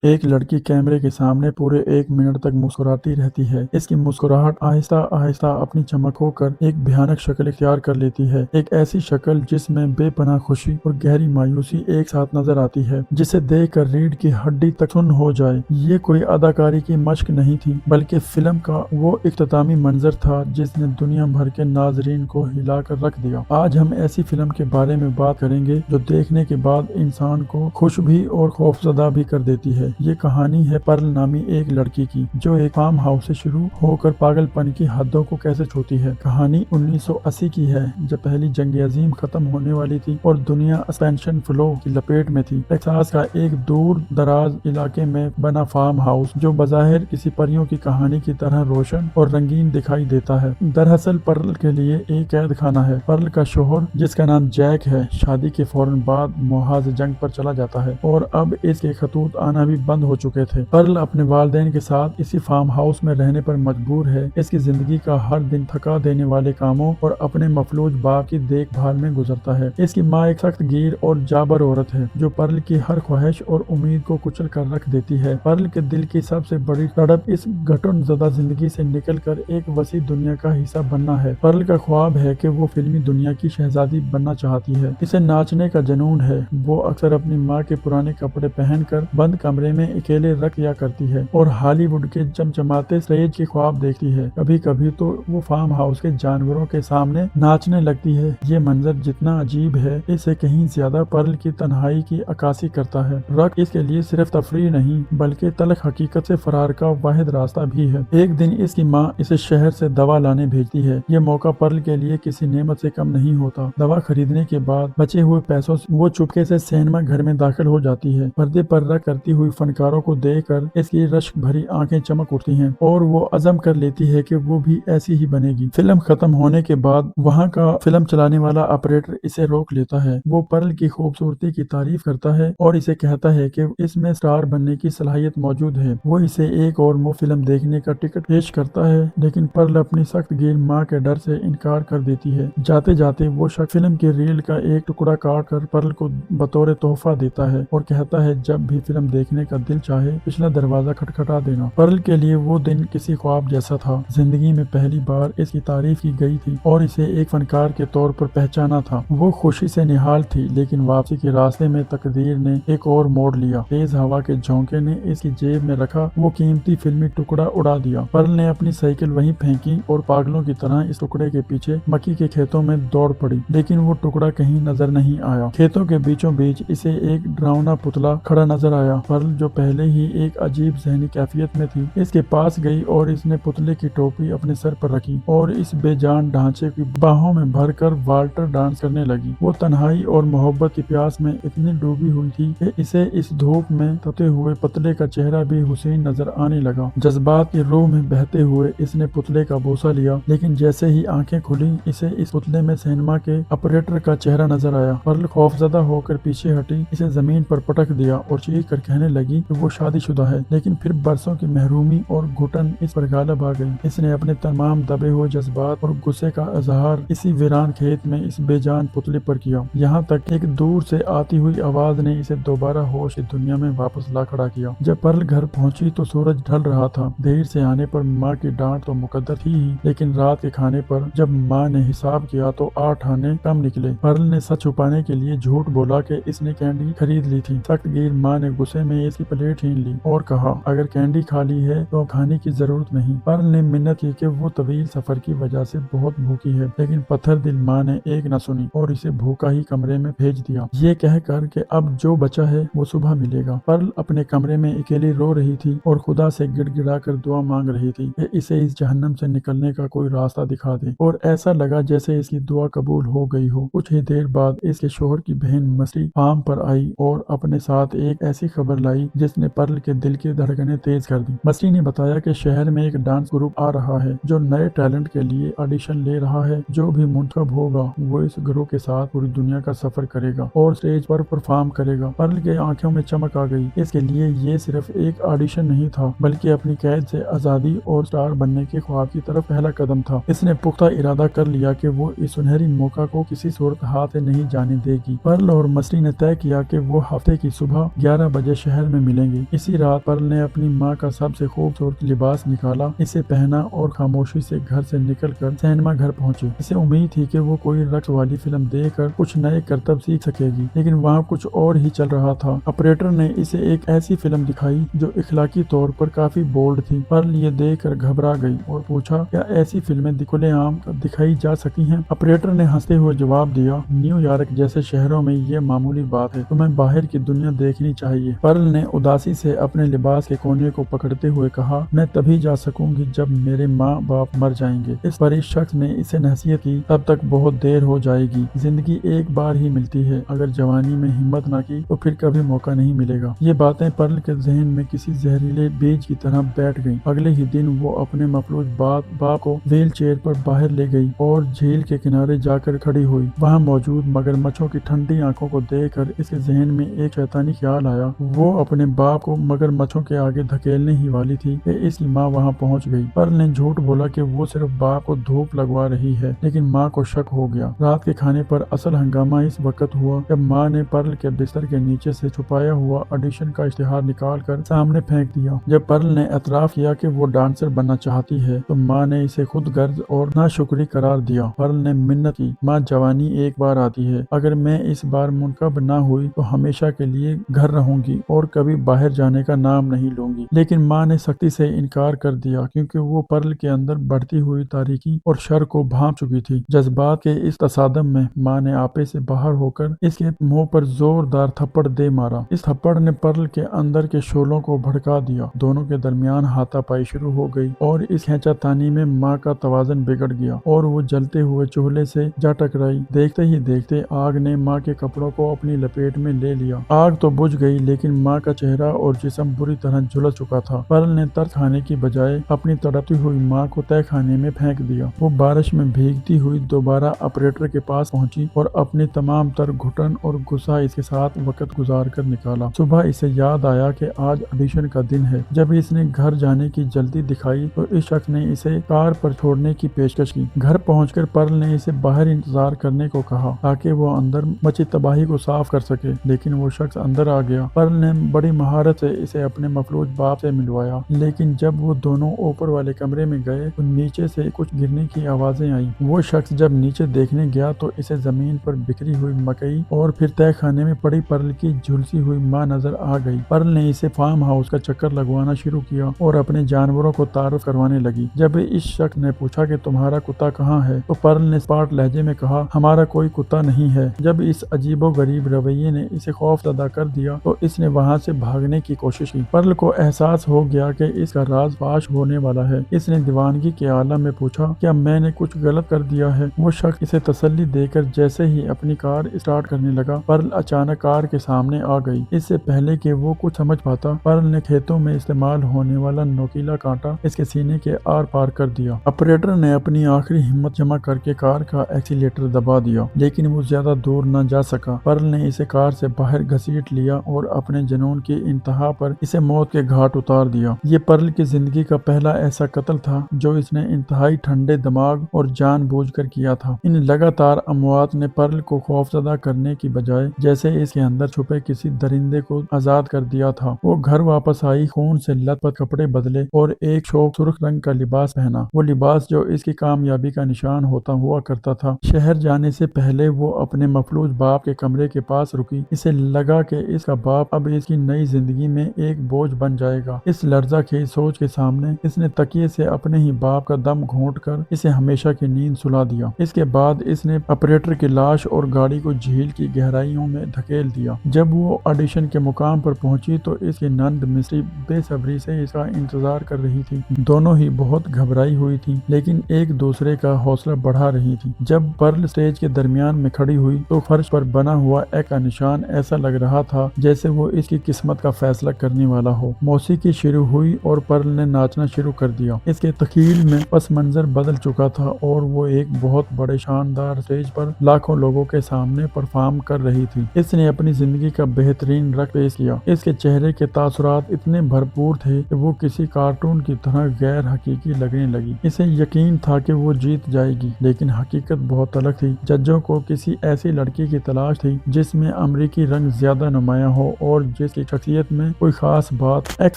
ایک لڑکی کیمرے کے سامنے پورے 1 منٹ تک مسکراتی رہتی ہے۔ اس کی مسکراہٹ آہستہ آہستہ اپنی چمک ہو کر ایک بھیانک شکل اختیار کر لیتی ہے، ایک ایسی شکل جس میں بے پناہ خوشی اور گہری مایوسی ایک ساتھ نظر آتی ہے، جسے دیکھ کر ریڑھ کی ہڈی تک سن ہو جائے۔ یہ کوئی اداکاری کی مشق نہیں تھی، بلکہ فلم کا وہ اختتامی منظر تھا جس نے دنیا بھر کے ناظرین کو ہلا کر رکھ دیا۔ آج ہم ایسی فلم کے بارے میں بات کریں گے جو دیکھنے کے بعد انسان کو خوش بھی اور خوفزدہ بھی کر دیتی ہے۔ یہ کہانی ہے پرل نامی ایک لڑکی کی، جو ایک فارم ہاؤس سے شروع ہو کر پاگل پن کی حدوں کو کیسے چھوتی ہے۔ کہانی 1980 کی ہے، جب پہلی جنگ عظیم ختم ہونے والی تھی اور دنیا اسپینشن فلو کی لپیٹ میں تھی۔ ٹیکساس کا ایک دور دراز علاقے میں بنا فارم ہاؤس، جو بظاہر کسی پریوں کی کہانی کی طرح روشن اور رنگین دکھائی دیتا ہے، دراصل پرل کے لیے ایک قید خانہ ہے۔ پرل کا شوہر، جس کا نام جیک ہے، شادی کے فوراً بعد محاذ جنگ پر چلا جاتا ہے اور اب اس کے خطوط آنا بھی بند ہو چکے تھے۔ پرل اپنے والدین کے ساتھ اسی فارم ہاؤس میں رہنے پر مجبور ہے۔ اس کی زندگی کا ہر دن تھکا دینے والے کاموں اور اپنے مفلوج باپ کی دیکھ بھال میں گزرتا ہے۔ اس کی ماں ایک سخت گیر اور جابر عورت ہے، جو پرل کی ہر خواہش اور امید کو کچل کر رکھ دیتی ہے۔ پرل کے دل کی سب سے بڑی تڑپ اس گھٹن زدہ زندگی سے نکل کر ایک وسیع دنیا کا حصہ بننا ہے۔ پرل کا خواب ہے کہ وہ فلمی دنیا کی شہزادی بننا چاہتی ہے۔ اسے ناچنے کا جنون ہے۔ وہ اکثر اپنی ماں کے پرانے کپڑے پہن کر بند کمرے میں اکیلے رقص کیا کرتی ہے اور ہالی ووڈ کے چمچماتے اسٹیج کے خواب دیکھتی ہے۔ کبھی کبھی تو وہ فارم ہاؤس کے جانوروں کے سامنے ناچنے لگتی ہے۔ یہ منظر جتنا عجیب ہے، اس سے کہیں زیادہ پرل کی تنہائی کی عکاسی کرتا ہے۔ رقص اس کے لیے صرف تفریح نہیں، بلکہ تلخ حقیقت سے فرار کا واحد راستہ بھی ہے۔ ایک دن اس کی ماں اسے شہر سے دوا لانے بھیجتی ہے۔ یہ موقع پرل کے لیے کسی نعمت سے کم نہیں ہوتا۔ دوا خریدنے کے بعد بچے ہوئے پیسوں سے وہ چپکے سے سینما گھر میں داخل ہو جاتی ہے۔ پردے پر رقص کرتی ہوئی فنکاروں کو دیکھ کر اس کی رشک بھری آنکھیں چمک اٹھتی ہیں اور وہ عزم کر لیتی ہے کہ وہ بھی ایسی ہی بنے گی۔ فلم ختم ہونے کے بعد وہاں کا فلم چلانے والا آپریٹر اسے روک لیتا ہے۔ وہ پرل کی خوبصورتی کی تعریف کرتا ہے اور اسے کہتا ہے کہ اس میں اسٹار بننے کی صلاحیت موجود ہے۔ وہ اسے ایک اور مفت فلم دیکھنے کا ٹکٹ پیش کرتا ہے، لیکن پرل اپنی سخت گیر ماں کے ڈر سے انکار کر دیتی ہے۔ جاتے جاتے وہ شخص فلم کی ریل کا ایک ٹکڑا کاٹ کر پرل کو بطور تحفہ دیتا ہے اور کہتا ہے جب بھی فلم دیکھنے کا دل چاہے پچھلا دروازہ کھٹکھٹا دینا۔ پرل کے لیے وہ دن کسی خواب جیسا تھا۔ زندگی میں پہلی بار اس کی تعریف کی گئی تھی اور اسے ایک فنکار کے طور پر پہچانا تھا۔ وہ خوشی سے نہال تھی، لیکن واپسی کے راستے میں تقدیر نے ایک اور موڑ لیا۔ تیز ہوا کے جھونکے نے اس کی جیب میں رکھا وہ قیمتی فلمی ٹکڑا اڑا دیا۔ پرل نے اپنی سائیکل وہیں پھینکی اور پاگلوں کی طرح اس ٹکڑے کے پیچھے مکی کے کھیتوں میں دوڑ پڑی، لیکن وہ ٹکڑا کہیں نظر نہیں آیا۔ کھیتوں کے بیچوں بیچ اسے ایک ڈراؤنا پتلا کھڑا نظر آیا۔ پرل، جو پہلے ہی ایک عجیب ذہنی کیفیت میں تھی، اس کے پاس گئی اور اس نے پتلے کی ٹوپی اپنے سر پر رکھی اور اس بے جان ڈھانچے کی باہوں میں بھر کر والٹر ڈانس کرنے لگی۔ وہ تنہائی اور محبت کی پیاس میں اتنی ڈوبی ہوئی تھی کہ اسے اس دھوپ میں تپتے ہوئے پتلے کا چہرہ بھی حسین نظر آنے لگا۔ جذبات کی روح میں بہتے ہوئے اس نے پتلے کا بوسہ لیا، لیکن جیسے ہی آنکھیں کھلی اسے اس پتلے میں سینما کے آپریٹر کا چہرہ نظر آیا۔ پرل خوفزدہ ہو کر پیچھے ہٹی، اسے زمین پر پٹک دیا اور چیخ کر کہنے لگی کہ وہ شادی شدہ ہے، لیکن پھر برسوں کی محرومی اور گھٹن اس پر غالب آ گئی۔ اس نے اپنے تمام دبے ہوئے جذبات اور غصے کا اظہار اسی ویران کھیت میں اس بے جان پتلے پر کیا، یہاں تک ایک دور سے آتی ہوئی آواز نے اسے دوبارہ ہوش کی دنیا میں واپس لا کھڑا کیا۔ جب پرل گھر پہنچی تو سورج ڈھل رہا تھا۔ دیر سے آنے پر ماں کی ڈانٹ تو مقدر تھی ہی، لیکن رات کے کھانے پر جب ماں نے حساب کیا تو 8 آنے کم نکلے۔ پرل نے سچ چھپانے کے لیے جھوٹ بولا کہ اس نے کینڈی خرید لی تھی۔ سخت گیر ماں نے غصے میں اس کی پلیٹ چھین لی اور کہا اگر کینڈی کھا لی ہے تو کھانے کی ضرورت نہیں۔ پرل نے منت کی کہ وہ طویل سفر کی وجہ سے بہت بھوکی ہے، لیکن پتھر دل ماں نے ایک نہ سنی اور اسے بھوکا ہی کمرے میں بھیج دیا، یہ کہہ کر کہ اب جو بچا ہے وہ صبح ملے گا۔ پرل اپنے کمرے میں اکیلی رو رہی تھی اور خدا سے گڑ گڑا کر دعا مانگ رہی تھی کہ اسے اس جہنم سے نکلنے کا کوئی راستہ دکھا دے، اور ایسا لگا جیسے اس کی دعا قبول ہو گئی ہو۔ کچھ ہی دیر بعد اس کے شوہر کی بہن مسٹی فارم پر آئی اور اپنے ساتھ ایک ایسی خبر لائی جس نے پرل کے دل کی دھڑکنیں تیز کر دی۔ مسٹی نے بتایا کہ شہر میں ایک ڈانس گروپ آ رہا ہے جو نئے ٹیلنٹ کے لیے آڈیشن لے رہا ہے۔ جو بھی منتخب ہوگا وہ اس گروہ کے ساتھ پوری دنیا کا سفر کرے گا اور اسٹیج پر پرفارم کرے گا۔ پرل کے آنکھوں میں چمک آ گئی۔ اس کے لیے یہ صرف ایک آڈیشن نہیں تھا، بلکہ اپنی قید سے آزادی اور اسٹار بننے کے خواب کی طرف پہلا قدم تھا۔ اس نے پختہ ارادہ کر لیا کہ وہ اس سنہری موقع کو کسی صورت ہاتھ سے نہیں جانے دے گی۔ پرل اور مسٹی نے طے کیا کہ وہ ہفتے کی صبح 11 بجے شہر में मिलेंगे। इसी रात पर्ल ने अपनी माँ का सबसे खूबसूरत लिबास निकाला, इसे पहना और खामोशी से घर से निकलकर सिनेमा घर पहुंची। इसे उम्मीद थी कि वो कोई रक्स वाली फिल्म देखकर कुछ नए करतब सीख सकेगी, लेकिन वहाँ कुछ और ही चल रहा था। ऑपरेटर ने इसे एक ऐसी फिल्म दिखाई जो इखलाकी तौर पर काफी बोल्ड थी। पर्ल ये देखकर घबरा गई और पूछा, क्या ऐसी फिल्में खुलेआम दिखाई जा सकती हैं? ऑपरेटर ने हंसते हुए जवाब दिया, न्यूयॉर्क जैसे शहरों में ये मामूली बात है, तुम्हें बाहर की दुनिया देखनी चाहिए। पर्ल ने उदासी से अपने लिबास के कोने को पकड़ते हुए कहा, मैं तभी जा सकूंगी जब मेरे माँ बाप मर जाएंगे। इस पर इस शख्स ने इसे नसीहत की, तब तक बहुत देर हो जाएगी, जिंदगी एक बार ही मिलती है, अगर जवानी में हिम्मत न की तो फिर कभी मौका नहीं मिलेगा। ये बातें पर्ल के जहन में किसी जहरीले बीज की तरह बैठ गईं। अगले ही दिन वो अपने मफलूज बाप को व्हील चेयर पर बाहर ले गई और झील के किनारे जाकर खड़ी हुई। वहाँ मौजूद मगरमच्छों की ठंडी आंखों को देखकर इसके जहन में एक शैतानी ख्याल आया। वो अपने बाप को मगरमच्छों के आगे धकेलने ही वाली थी कि इसकी माँ वहाँ पहुँच गई। पर्ल ने झूठ बोला कि वो सिर्फ बाप को धूप लगवा रही है, लेकिन माँ को शक हो गया। रात के खाने पर असल हंगामा इस वक्त हुआ जब माँ ने पर्ल के बिस्तर के नीचे से छुपाया हुआ ऑडिशन का इश्तिहार निकाल कर सामने फेंक दिया। जब पर्ल ने एतराफ किया कि वो डांसर बनना चाहती है तो माँ ने इसे खुद गर्ज और नाशुक्री करार दिया। पर्ल ने मिन्नत की, माँ जवानी एक बार आती है, अगर मैं इस बार मुनकब ना हुई तो हमेशा के लिए घर रहूंगी और कभी बाहर जाने का नाम नहीं लूंगी। लेकिन माँ ने सख्ती से इनकार कर दिया, क्योंकि वो पर्ल के अंदर बढ़ती हुई तारीकी और शर को भांप चुकी थी। जज्बात के इस तसादम में माँ ने आपे से बाहर होकर इसके मुंह पर जोरदार थप्पड़ दे मारा। इस थप्पड़ ने पर्ल के अंदर के शोलों को भड़का दिया। दोनों के दरमियान हाथापाई शुरू हो गई और इस खींचातानी में माँ का तवाज़ुन बिगड़ गया और वो जलते हुए चूल्हे से जा टकराई। देखते ही देखते आग ने माँ के कपड़ों को अपनी लपेट में ले लिया। आग तो बुझ गई, लेकिन माँ का चेहरा और जिस्म बुरी तरह झुलस चुका था। पर्ल ने तर्क खाने की बजाय अपनी तड़पती हुई माँ को तय खाने में फेंक दिया। वो बारिश में भीगती हुई दोबारा ऑपरेटर के पास पहुंची और अपनी तमाम तर घुटन और गुस्सा इसके साथ वक्त गुजार कर निकाला। सुबह इसे याद आया कि आज ऑडिशन का दिन है। जब इसने घर जाने की जल्दी दिखाई तो इस शख्स ने इसे कार पर छोड़ने की पेशकश की। घर पहुंचकर पर्ल ने इसे बाहर इंतजार करने को कहा ताकि वो अंदर मची तबाही को साफ कर सके, लेकिन वो शख्स अंदर आ गया। पर्ल ने बड़ी महारत से इसे अपने मफलूज बाप से मिलवाया, लेकिन जब वो दोनों ऊपर वाले कमरे में गए तो नीचे से कुछ गिरने की आवाजें आई। वो शख्स जब नीचे देखने गया तो इसे जमीन पर बिखरी हुई मकई और फिर तय खाने में पड़ी पर्ल की झुलसी हुई माँ नजर आ गई। पर्ल ने इसे फार्म हाउस का चक्कर लगवाना शुरू किया और अपने जानवरों को तारुफ करवाने लगी। जब इस शख्स ने पूछा कि तुम्हारा कुत्ता कहाँ है तो पर्ल ने स्पाट लहजे में कहा, हमारा कोई कुत्ता नहीं है। जब इस अजीबो गरीब रवैये ने इसे खौफ ज़दा कर दिया तो इसने वहाँ से भागने की कोशिश की। पर्ल को एहसास हो गया कि इसका राज फाश होने वाला है। इसने दीवानगी के आलम में पूछा, क्या मैंने कुछ गलत कर दिया है? वो शख्स इसे तसल्ली देकर जैसे ही अपनी कार स्टार्ट करने लगा, पर्ल अचानक कार के सामने आ गई। इससे पहले कि वो कुछ समझ पाता, पर्ल ने खेतों में इस्तेमाल होने वाला नोकीला कांटा इसके सीने के आर पार कर दिया। ऑपरेटर ने अपनी आखिरी हिम्मत जमा करके कार का एक्सीलेटर दबा दिया, लेकिन वो ज्यादा दूर न जा सका। पर्ल ने इसे कार से बाहर घसीट लिया और अपने जुनून की इंतहा पर इसे मौत के घाट उतार दिया। ये पर्ल की जिंदगी का पहला ऐसा कत्ल था जो इसने इंतहाई ठंडे दिमाग और जानबूझकर किया था। इन लगातार अमवात ने पर्ल को खौफजदा करने की बजाय जैसे इसके अंदर छुपे किसी दरिंदे को आजाद कर दिया था। वो घर वापस आई, खून से लथपथ कपड़े बदले और एक शौक सुर्ख रंग का लिबास पहना, वो लिबास जो इसकी कामयाबी का निशान होता हुआ करता था। शहर जाने से पहले वो अपने मफलूज बाप के कमरे के पास रुकी। इसे लगा कि इसका बाप अब इसकी नई जिंदगी में एक बोझ बन जाएगा। इस लर्जा खेज सोच के सामने इसने तकिए से अपने ही बाप का दम घोंट कर इसे हमेशा की नींद सुला दिया। इसके बाद इसने ऑपरेटर की लाश और गाड़ी को झील की गहराइयों में धकेल दिया। जब वो ऑडिशन के मुकाम पर पहुंची तो इसकी नंद मिस्री बेसब्री से इसका इंतजार कर रही थी। दोनों ही बहुत घबराई हुई थी, लेकिन एक दूसरे का हौसला बढ़ा रही थी। जब पर्ल स्टेज के दरमियान में खड़ी हुई तो फर्श पर बना हुआ एक का निशान ऐसा लग रहा था जैसे वो इसकी किस्मत का फैसला करने वाला हो। मौसीकी शुरू हुई और पर्ल ने नाचना शुरू कर दिया। इसके तखील में पस मंजर बदल चुका था और वो एक बहुत बड़े शानदार स्टेज पर लाखों लोगों के सामने परफॉर्म कर रही थी। इसने अपनी जिंदगी का बेहतरीन रंग पेश किया। इसके चेहरे के तासुरात इतने भरपूर थे कि वो किसी कार्टून की तरह गैर हकीकी लगने लगी। इसे यकीन था कि वो जीत जाएगी, लेकिन हकीकत बहुत अलग थी। जजों को किसी ऐसी लड़की की तलाश थी जिसमें अमरीकी रंग ज्यादा नुमाया हो और जिसकी की शख्सियत में कोई खास बात एक्स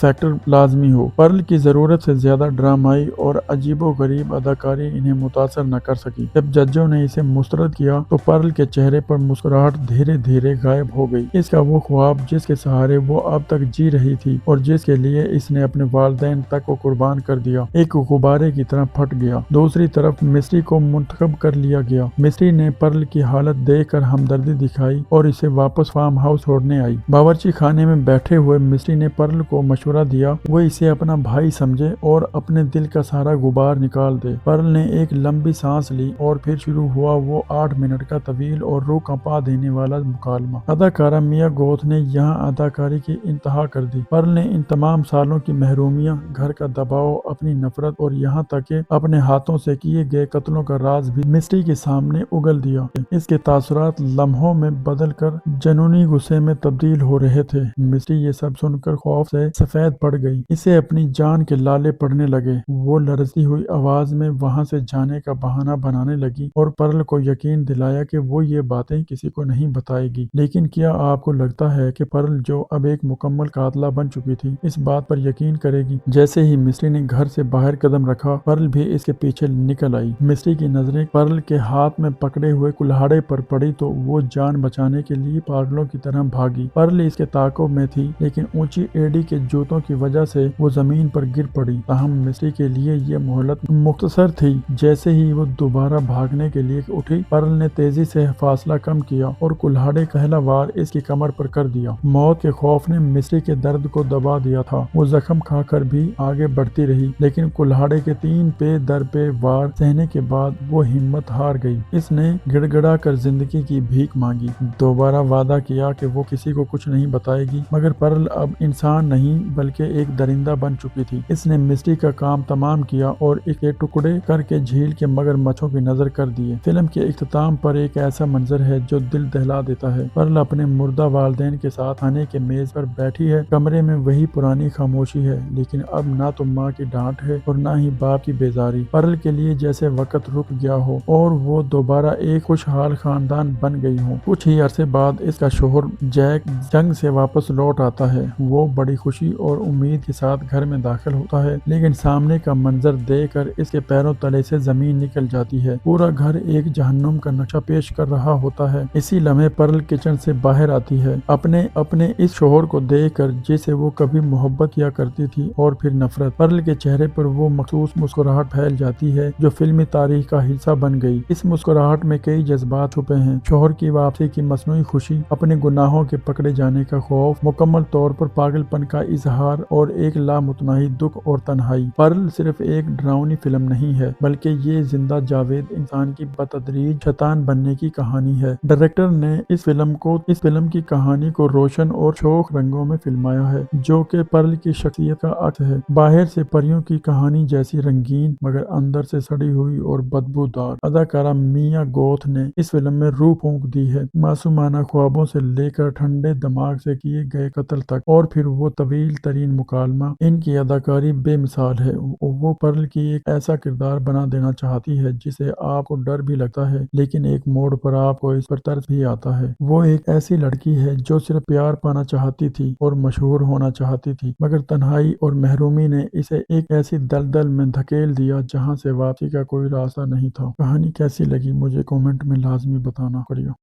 फैक्टर लाजमी हो। पर्ल की जरूरत से ज्यादा ड्रामाई और अजीबोगरीब अदाकारी इन्हें मुतासर न कर सकी। जब जजों ने इसे मुस्तरद किया तो पर्ल के चेहरे पर मुस्कुराहट धीरे धीरे गायब हो गई। इसका वो ख्वाब जिसके सहारे वो अब तक जी रही थी और जिसके लिए इसने अपने वालिदैन तक को कुर्बान कर दिया, एक गुब्बारे की तरह फट गया। दूसरी तरफ मिस्ट्री को मुंतखब कर लिया गया। मिस्ट्री ने पर्ल की हालत देखकर हमदर्दी दिखाई और इसे वापस फार्म हाउस छोड़ने आई। बावर्ची खाने में बैठे हुए मिस्ट्री ने पर्ल को मशवरा दिया वो इसे अपना भाई समझे और अपने दिल का सारा गुबार निकाल दे। पर्ल ने एक लंबी सांस ली और फिर शुरू हुआ वो 8 मिनट का तवील और रूह कंपा देने वाला मुकालमा। अदाकारा मिया गोथ ने यहाँ अदाकारी की इंतहा कर दी। पर्ल ने इन तमाम सालों की महरूमियां, घर का दबाव, अपनी नफरत और यहाँ तक कि अपने हाथों से किए गए कत्लों का राज भी मिस्ट्री के सामने उगल दिया। इसके तासुरात लम्हों में बदल कर जनूनी गुस्से में तब्दील हो रहे थे। मिस्ट्री ये सब सुनकर खौफ से सफेद पड़ गई। इसे अपनी जान के लाले पड़ने लगे। वो लरजती हुई आवाज में वहां से जाने का बहाना बनाने लगी और पर्ल को यकीन दिलाया कि वो ये बातें किसी को नहीं बताएगी। लेकिन क्या आपको लगता है कि पर्ल, जो अब एक मुकम्मल कातला बन चुकी थी, इस बात पर यकीन करेगी? जैसे ही मिस्ट्री ने घर से बाहर कदम रखा, पर्ल भी इसके पीछे निकल आई। मिस्ट्री की नजरें पर्ल के हाथ में पकड़े हुए कुल्हाड़े पर पड़ी तो वो जान बचाने के लिए पागलों की तरह भागी। पर्ल इसके ताकों में थी, लेकिन ऊंची एड़ी के जूतों की वजह से वो जमीन पर गिर पड़ी। ताहम मिस्ट्री के लिए ये मोहलत मुख्तसर थी। जैसे ही वो दोबारा भागने के लिए उठी, पर्ल ने तेजी से फासला कम किया और कुल्हाड़े पहला वार इसकी कमर पर कर दिया। मौत के खौफ ने मिस्ट्री के दर्द को दबा दिया था। वो जख्म खाकर भी आगे बढ़ती रही, लेकिन कुल्हाड़े के 3 पे दर पे वार सहने के बाद वो हिम्मत हार गई। इसने गिड़गिड़ा कर जिंदगी की भीख मांगी, दोबारा वादा किया कि वो किसी को कुछ नहीं बताएगी। मगर पर्ल अब इंसान नहीं बल्कि एक दरिंदा बन चुकी थी। इसने मिस्ट्री का काम तमाम किया और इसके टुकड़े करके झील के मगरमच्छों की नजर कर दिए। फिल्म के इख्तिताम पर एक ऐसा मंजर है जो दिल दहला देता है। पर्ल अपने मुर्दा वालिदैन के साथ खाने के मेज पर बैठी है। कमरे में वही पुरानी खामोशी है, लेकिन अब ना तो माँ की डांट है और ना ही बाप की बेजारी। पर्ल के लिए जैसे वक्त रुक गया हो और वो दोबारा एक खुशहाल खानदान बन गई हो। कुछ ही अरसे बाद इसका शोहर जैक जंग से वापस लौट आता है। वो बड़ी खुशी और उम्मीद के साथ घर में दाखिल होता है, लेकिन सामने का मंजर देखकर इसके पैरों तले से जमीन निकल जाती है। पूरा घर एक जहन्नुम का नक्शा पेश कर रहा होता है। इसी लम्हे पर्ल किचन से बाहर आती है, अपने इस शोहर को देखकर जिसे वो कभी मोहब्बत किया करती थी और फिर नफरत। पर्ल के चेहरे पर वो मखसूस मुस्कुराहट फैल जाती है जो फिल्मी तारीख का हिस्सा बन गई। इस मुस्कुराहट में कई जज्बात छुपे हैं। शोहर की वापसी की मसनूई खुशी, अपने गुनाहों के पकड़े जाने का खौफ, मुकम्मल तौर पर पागलपन का इजहार और एक लामुतनाही दुख और तन्हाई। पर्ल सिर्फ एक डरावनी फिल्म नहीं है, बल्कि ये जिंदा जावेद इंसान की बतदरीज शैतान बनने की कहानी है। डायरेक्टर ने इस फिल्म की कहानी को रोशन और शोख रंगों में फिल्माया है, जो कि पर्ल की शख्सियत का अक्स है। बाहर से परियों की कहानी जैसी रंगीन, मगर अंदर से सड़ी हुई और बदबूदार। अदाकारा मिया गोथ ने इस फिल्म में रूह फूंक दी है, मासूमाना ख्वाबों से लेकर ठंडे दिमाग से किए गए कत्ल तक, और फिर वो तवील तरीन मुकालमा। इनकी अदाकारी बेमिसाल है। वो पर्ल की एक ऐसा किरदार बना देना चाहती है जिसे आपको डर भी लगता है, लेकिन एक मोड़ पर आपको इस पर तरस भी आता है। वो एक ऐसी लड़की है जो सिर्फ प्यार पाना चाहती थी और मशहूर होना चाहती थी, मगर तन्हाई और महरूमी ने इसे एक ऐसी दलदल में धकेल दिया जहां से वापसी का कोई रास्ता नहीं था। कहानी कैसी लगी मुझे कमेंट में लाजमी बताना। शुक्रिया।